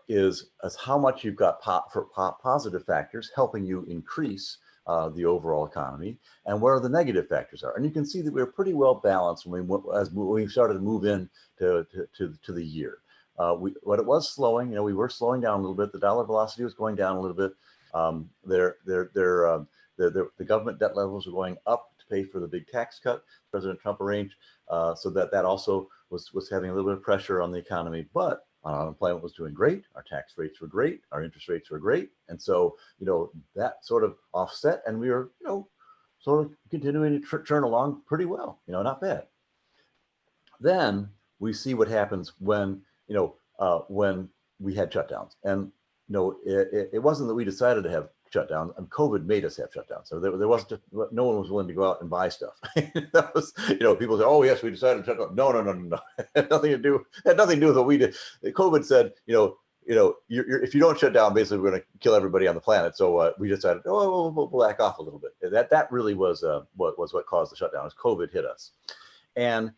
is how much you've got for positive factors helping you increase the overall economy, and where the negative factors are. And you can see that we're pretty well balanced when we started to move in to the year. What it was slowing, we were slowing down a little bit. The dollar velocity was going down a little bit. The government debt levels were going up to pay for the big tax cut President Trump arranged, so that also was having a little bit of pressure on the economy. But unemployment was doing great. Our tax rates were great. Our interest rates were great. And so, that sort of offset, and we were, sort of continuing to churn along pretty well, not bad. Then we see what happens when we had shutdowns. And, it wasn't that we decided to have shutdown, and COVID made us have shutdown. So there wasn't just, no one was willing to go out and buy stuff. That was, people say, oh yes, we decided to shut down. No. It had nothing to do with what we did. COVID said, if you don't shut down, basically we're going to kill everybody on the planet. So we decided, we'll back off a little bit. That really was what caused the shutdown, is COVID hit us. And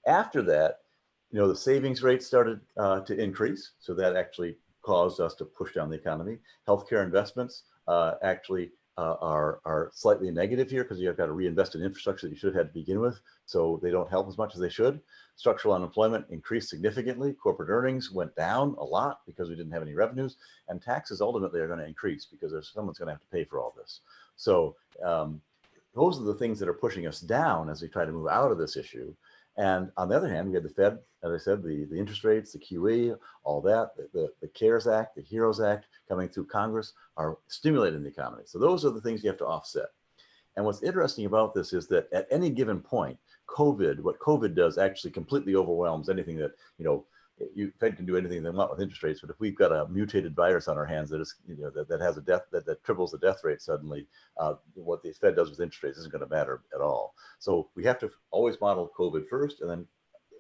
after that, the savings rate started to increase. So that actually caused us to push down the economy. Healthcare investments actually are slightly negative here because you've got to reinvest in infrastructure that you should have had to begin with. So they don't help as much as they should. Structural unemployment increased significantly. Corporate earnings went down a lot because we didn't have any revenues, and taxes ultimately are going to increase because someone's going to have to pay for all this. So those are the things that are pushing us down as we try to move out of this issue. And on the other hand, we had the Fed, as I said, the interest rates, the QE, all that, the CARES Act, the HEROES Act coming through Congress are stimulating the economy. So those are the things you have to offset. And what's interesting about this is that at any given point, what COVID does actually completely overwhelms anything that, Fed can do anything they want with interest rates, but if we've got a mutated virus on our hands that is, that has a death, that triples the death rate suddenly, what the Fed does with interest rates isn't going to matter at all. So we have to always model COVID first and then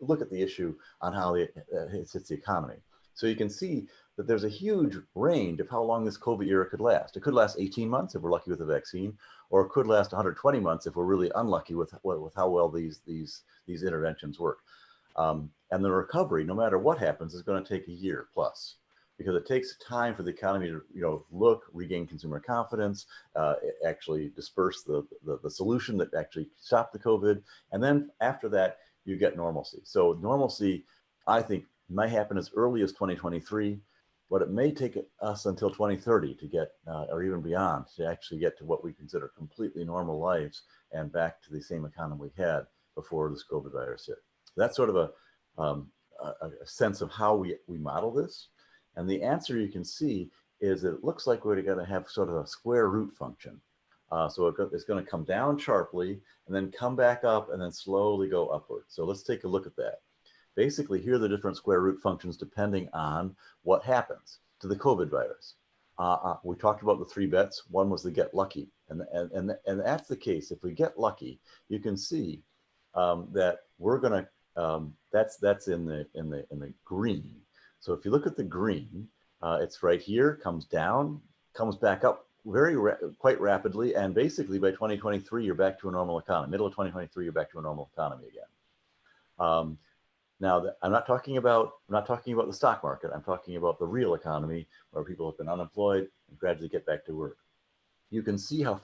look at the issue on how it hits the economy. So you can see that there's a huge range of how long this COVID era could last. It could last 18 months if we're lucky with a vaccine, or it could last 120 months if we're really unlucky with how well these interventions work. And the recovery, no matter what happens, is going to take a year plus, because it takes time for the economy to regain consumer confidence, actually disperse the solution that actually stopped the COVID, and then after that you get normalcy. So normalcy, I think, might happen as early as 2023, but it may take us until 2030 to get, or even beyond, to actually get to what we consider completely normal lives and back to the same economy we had before this COVID virus hit. That's sort of a sense of how we model this. And the answer you can see is that it looks like we're going to have sort of a square root function. So it's going to come down sharply and then come back up and then slowly go upward. So let's take a look at that. Basically, here are the different square root functions depending on what happens to the COVID virus. We talked about the 3 bets. One was the get lucky, and that's the case. If we get lucky, you can see that we're going to. That's in the green. So if you look at the green, it's right here. Comes down, comes back up quite rapidly, and basically by 2023, you're back to a normal economy. Middle of 2023, you're back to a normal economy again. Now, I'm not talking about the stock market. I'm talking about the real economy, where people have been unemployed and gradually get back to work. You can see how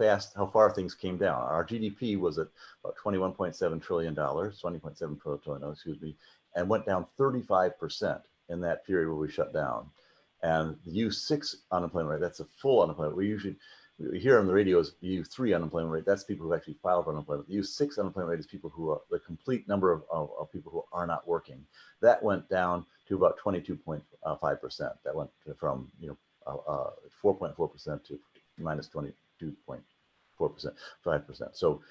far things came down. Our GDP was at about $21.7 trillion, $20.7 trillion, excuse me, and went down 35% in that period where we shut down. And the U6 unemployment rate, that's a full unemployment. We hear on the radio is the U3 unemployment rate. That's people who actually filed for unemployment. The U6 unemployment rate is people who are the complete number of people who are not working. That went down to about 22.5%. That went from 4.4% to minus 22.4%, 5%. So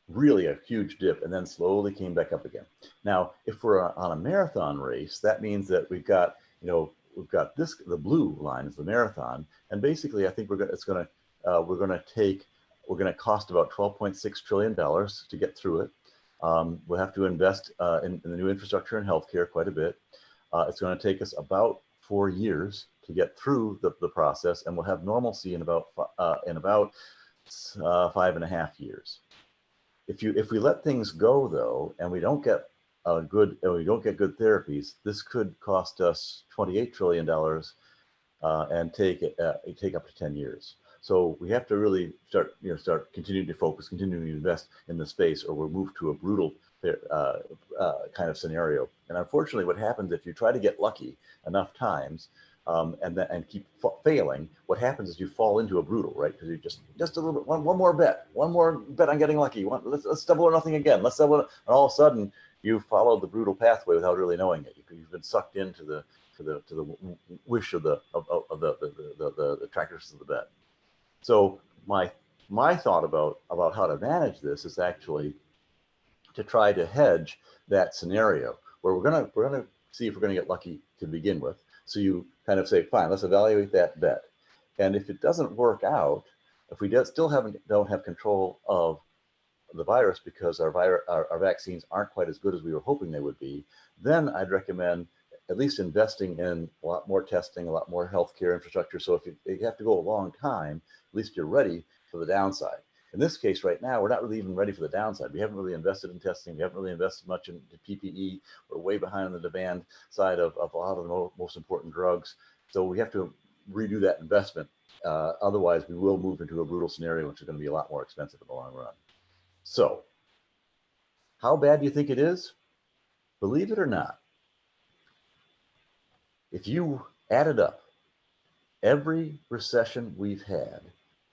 really a huge dip, and then slowly came back up again. Now, if we're on a marathon race, that means that we've got this. The blue line is the marathon, and basically, I think we're going to cost about $12.6 trillion to get through it. We'll have to invest in the new infrastructure and healthcare quite a bit. It's going to take us about 4 years to get through the process, and we'll have normalcy in about 5.5 years. If we let things go though, and we don't get good therapies, this could cost us $28 trillion and take up to 10 years. So we have to really start continuing to focus, continuing to invest in the space, or we'll move to a brutal kind of scenario. And unfortunately, what happens if you try to get lucky enough times and keep failing, what happens is you fall into a brutal, right? Because you just a little bit, one more bet on getting lucky. Let's double or nothing again. Let's double, and all of a sudden you followed the brutal pathway without really knowing it. You've been sucked into the wish of the attractors of the bet. So my thought about how to manage this is actually to try to hedge that scenario where we're gonna see if we're gonna get lucky to begin with. So you kind of say, fine, let's evaluate that bet, and if it doesn't work out, if we still don't have control of the virus because our vaccines aren't quite as good as we were hoping they would be, then I'd recommend at least investing in a lot more testing, a lot more healthcare infrastructure. So if you have to go a long time, at least you're ready for the downside. In this case right now, we're not really even ready for the downside. We haven't really invested in testing. We haven't really invested much in PPE. We're way behind on the demand side of a lot of the most important drugs. So we have to redo that investment. Otherwise, we will move into a brutal scenario, which is going to be a lot more expensive in the long run. So, how bad do you think it is? Believe it or not, if you added up every recession we've had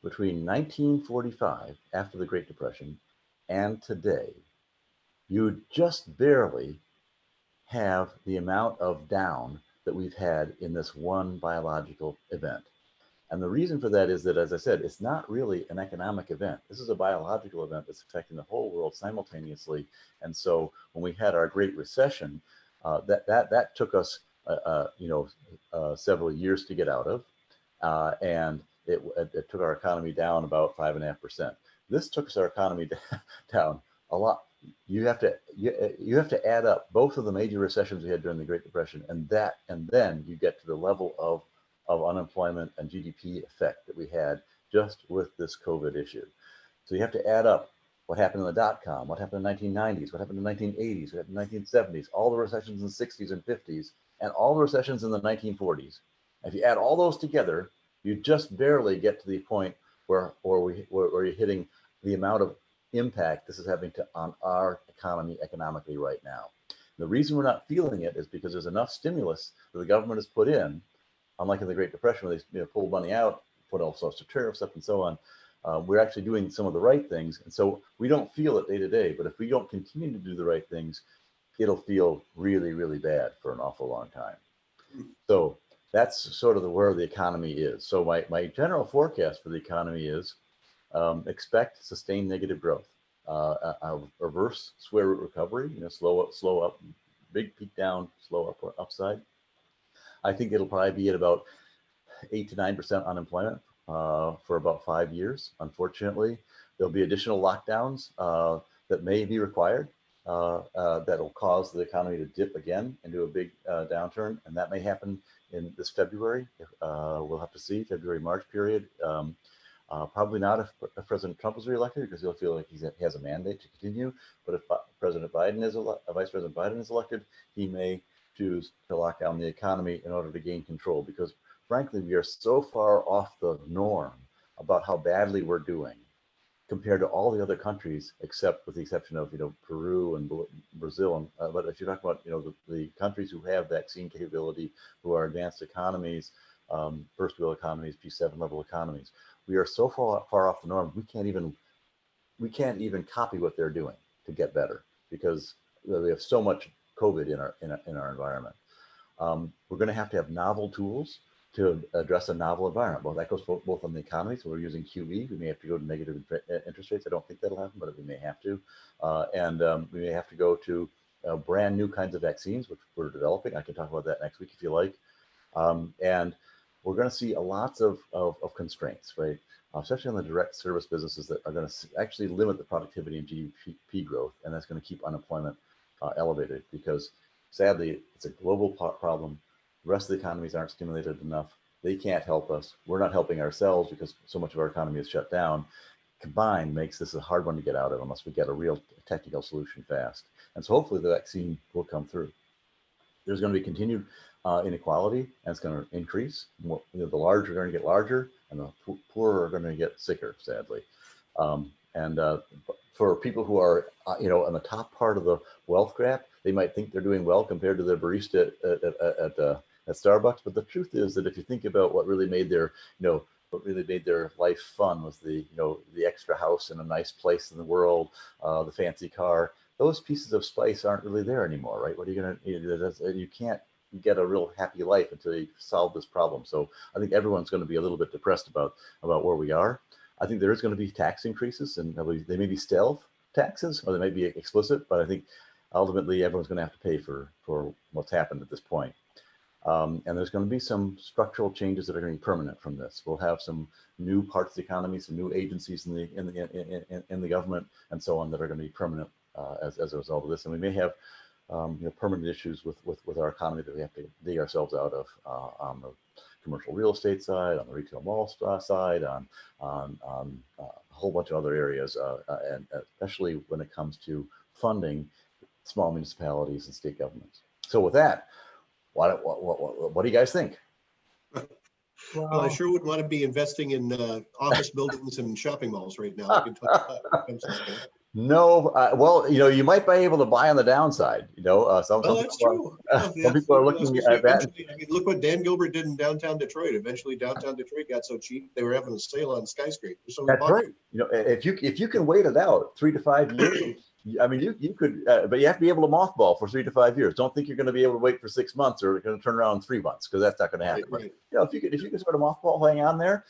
between 1945, after the Great Depression, and today, you just barely have the amount of down that we've had in this one biological event. And the reason for that is that, as I said, it's not really an economic event. This is a biological event that's affecting the whole world simultaneously. And so when we had our Great Recession, that took us, several years to get out of, and it took our economy down about 5.5%. This took our economy down a lot. You have to add up both of the major recessions we had during the Great Depression, and then you get to the level of unemployment and GDP effect that we had just with this COVID issue. So you have to add up what happened in the dot-com, what happened in the 1990s, what happened in the 1980s, what happened in the 1970s, all the recessions in the 60s and 50s, and all the recessions in the 1940s. If you add all those together, you just barely get to the point where you're hitting the amount of impact this is having on our economy economically right now. The reason we're not feeling it is because there's enough stimulus that the government has put in, unlike in the Great Depression where they pulled money out, put all sorts of tariffs up and so on. We're actually doing some of the right things. And so we don't feel it day to day, but if we don't continue to do the right things, it'll feel really, really bad for an awful long time. So that's sort of where the economy is. So my general forecast for the economy is expect sustained negative growth, a reverse square root recovery, slow up, big peak down, slow upside. I think it'll probably be at about 8 to 9% unemployment for about 5 years. Unfortunately, there'll be additional lockdowns that may be required that'll cause the economy to dip again into a big downturn, and that may happen in this February. We'll have to see, February-March period. Probably not if President Trump is reelected, because he'll feel like he has a mandate to continue. But if Vice President Biden is elected, he may choose to lock down the economy in order to gain control, because frankly, we are so far off the norm about how badly we're doing compared to all the other countries, except with the exception of, Peru and Brazil. But if you're talking about, the countries who have vaccine capability, who are advanced economies, first world economies, P7 level economies, we are so far off the norm, we can't even copy what they're doing to get better, because we have so much COVID in our environment. We're going to have novel tools to address a novel environment. Well, that goes both on the economy. So we're using QE. We may have to go to negative interest rates. I don't think that'll happen, but we may have to. And we may have to go to brand new kinds of vaccines, which we're developing. I can talk about that next week if you like. And we're going to see lots of constraints, right? Especially on the direct service businesses that are going to actually limit the productivity and GDP growth. And that's going to keep unemployment elevated, because sadly, it's a global problem. The rest of the economies aren't stimulated enough. They can't help us. We're not helping ourselves because so much of our economy is shut down. Combined makes this a hard one to get out of unless we get a real technical solution fast. And so hopefully the vaccine will come through. There's going to be continued inequality, and it's going to increase. The large are going to get larger, and the poor are going to get sicker, sadly. For people who are, on the top part of the wealth graph, they might think they're doing well compared to their barista at Starbucks. But the truth is that if you think about what really made their life fun was the extra house in a nice place in the world, the fancy car. Those pieces of spice aren't really there anymore, right? What are you going to? You can't get a real happy life until you solve this problem. So I think everyone's going to be a little bit depressed about where we are. I think there is going to be tax increases, and they may be stealth taxes, or they may be explicit, but I think ultimately everyone's going to have to pay for what's happened at this point. And there's going to be some structural changes that are going to be permanent from this. We'll have some new parts of the economy, some new agencies in the government, and so on, that are going to be permanent as a result of this. And we may have permanent issues with our economy that we have to dig ourselves out of on the commercial real estate side, on the retail mall side, on a whole bunch of other areas, and especially when it comes to funding small municipalities and state governments. So with that, what do you guys think? Well, I Wow. sure wouldn't want to be investing in office buildings and shopping malls right now. I can tell you that. Comes to that. No, well, you might be able to buy on the downside. Some Well, that's people true. some people are I was looking gonna say, at that. eventually, I mean, look what Dan Gilbert did in downtown Detroit. Eventually, downtown Detroit got so cheap they were having a sale on skyscrapers. So we That's bought right. If you can wait it out 3 to 5 years, I mean, you could, but you have to be able to mothball for 3 to 5 years. Don't think you're going to be able to wait for 6 months or going to turn around in 3 months, because that's not going to happen. Right. But, if you can sort of mothball, hang on there.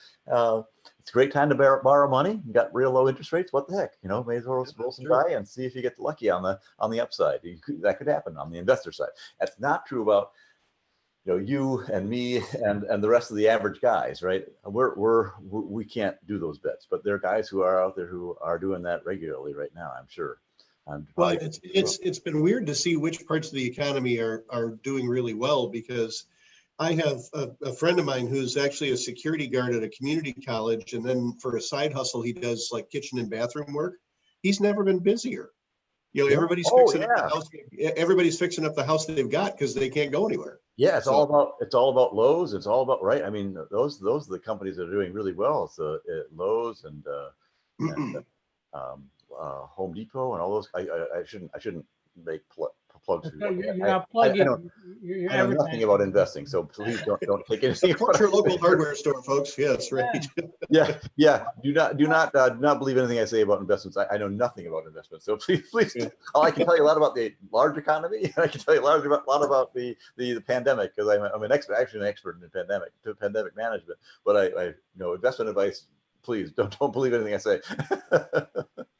It's a great time to borrow money. You got real low interest rates. What the heck? May as well roll some die and see if you get lucky on the upside. That could happen on the investor side. That's not true about you and me and the rest of the average guys, right? We can't do those bets, but there are guys who are out there who are doing that regularly right now, I'm sure. Well, it's been weird to see which parts of the economy are doing really well, because I have a friend of mine who's actually a security guard at a community college, and then for a side hustle, he does like kitchen and bathroom work. He's never been busier. Everybody's fixing up the house. Everybody's fixing up the house that they've got because they can't go anywhere. Yeah, it's all about Lowe's. It's all about, right. I mean, those are the companies that are doing really well. It's Lowe's and Home Depot and all those. I shouldn't make plugs. You're not plugging. I know nothing about investing, so please don't take anything. Support your local hardware store, folks. Yes, right. Yeah. Do not believe anything I say about investments. I know nothing about investments, so please. I can tell you a lot about the large economy, and I can tell you a lot about the pandemic, because I'm actually an expert in pandemic management. But I investment advice. Please don't believe anything I say.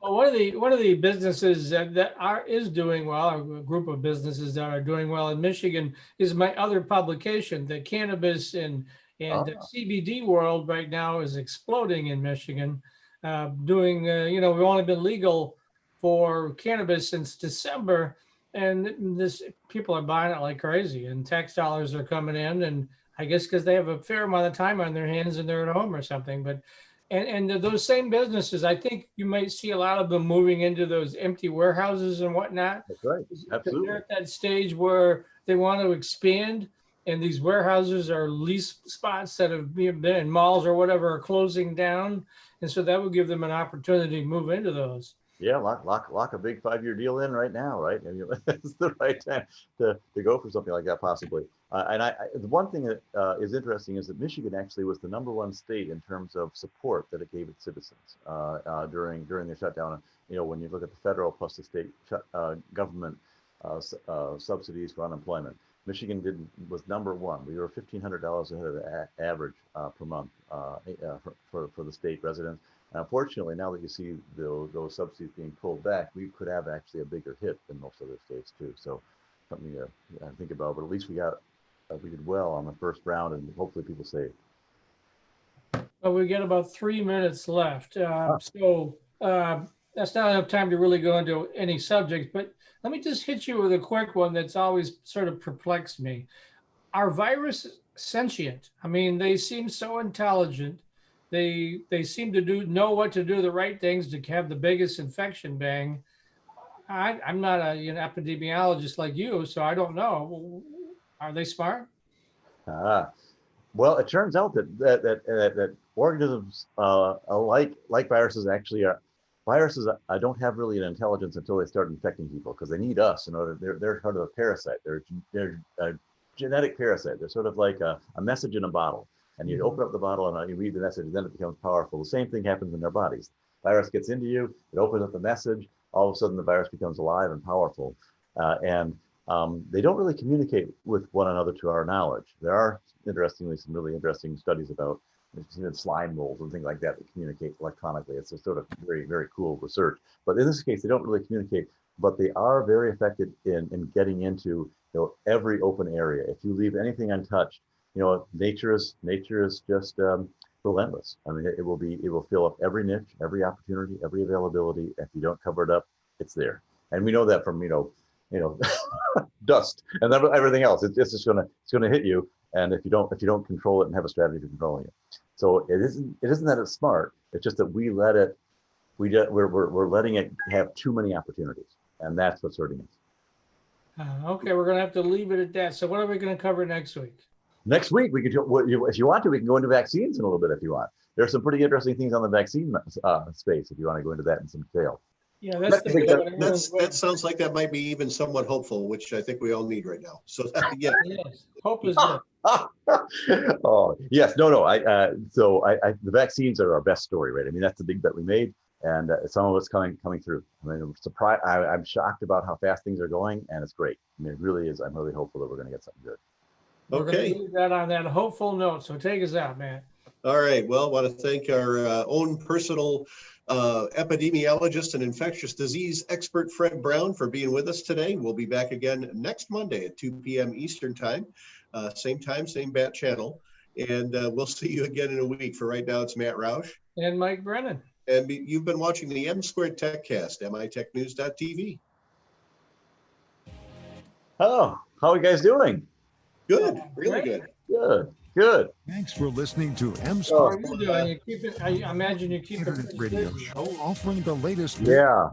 Well, one of the businesses that is doing well, a group of businesses that are doing well in Michigan, is my other publication. The cannabis and the CBD world right now is exploding in Michigan. We've only been legal for cannabis since December, and people are buying it like crazy, and tax dollars are coming in, and I guess because they have a fair amount of time on their hands and they're at home or something, but. And those same businesses, I think you might see a lot of them moving into those empty warehouses and whatnot. That's right. Absolutely. They're at that stage where they want to expand, and these warehouses are lease spots that have been in malls or whatever are closing down. And so that would give them an opportunity to move into those. Yeah, lock a big 5-year deal in right now, right? I mean, it's the right time to go for something like that, possibly. The one thing that is interesting is that Michigan actually was the #1 state in terms of support that it gave its citizens during the shutdown. When you look at the federal plus the state government subsidies for unemployment, Michigan was #1. We were $1,500 ahead of the average per month for the state residents. Unfortunately, now that you see those subsidies being pulled back, we could have actually a bigger hit than most other states too. So something to think about. But at least we did well on the first round, and hopefully people save. Well, we got about 3 minutes left, so that's not enough time to really go into any subjects. But let me just hit you with a quick one that's always sort of perplexed me. Are viruses sentient? I mean, they seem so intelligent. They seem to know what to do, the right things to have the biggest infection bang. I'm not an epidemiologist like you, so I don't know. Are they smart? Well, it turns out that organisms like viruses actually are. Viruses don't have really an intelligence until they start infecting people, because they need us in order. They're sort of a parasite. They're a genetic parasite. They're sort of like a message in a bottle. And you open up the bottle and you read the message, and then it becomes powerful. The same thing happens in our bodies. Virus gets into you, it opens up the message, all of a sudden the virus becomes alive and powerful. They don't really communicate with one another to our knowledge. There are, interestingly, some really interesting studies about even slime molds and things like that communicate electronically. It's a sort of very, very cool research. But in this case, they don't really communicate, but they are very effective in getting into every open area. If you leave anything untouched, nature is just relentless. I mean, it will fill up every niche, every opportunity, every availability. If you don't cover it up, it's there. And we know that from dust and everything else. It's just gonna hit you. And if you don't control it and have a strategy for controlling it, so it isn't that it's smart. It's just that we're letting it have too many opportunities, and that's what's hurting us. Okay, we're gonna have to leave it at that. So what are we gonna cover next week? next week we could, if you want to, we can go into vaccines in a little bit if you want. There's some pretty interesting things on the vaccine space if you want to go into that in some detail. Yeah, that's that sounds like that might be even somewhat hopeful, which I think we all need right now. So yeah, yes, hope is good. Oh yes, no. The vaccines are our best story, right? I mean, that's the big bet we made, and some of it's coming through. I mean, I'm surprised. I'm shocked about how fast things are going, and it's great. I mean, it really is. I'm really hopeful that we're going to get something good. We're going to leave that on that hopeful note. So take us out, man. All right. Well, I want to thank our own personal epidemiologist and infectious disease expert, Fred Brown, for being with us today. We'll be back again next Monday at 2 p.m. Eastern time, same bat channel. And we'll see you again in a week. For right now, it's Matt Roush. And Mike Brennan. And you've been watching the M Squared Techcast, mitechnews.tv. Hello. How are you guys doing? Good. Really good. Good. Thanks for listening to M How are Squared you doing? You keep it, I imagine you keep Internet it radio show offering the latest. Yeah.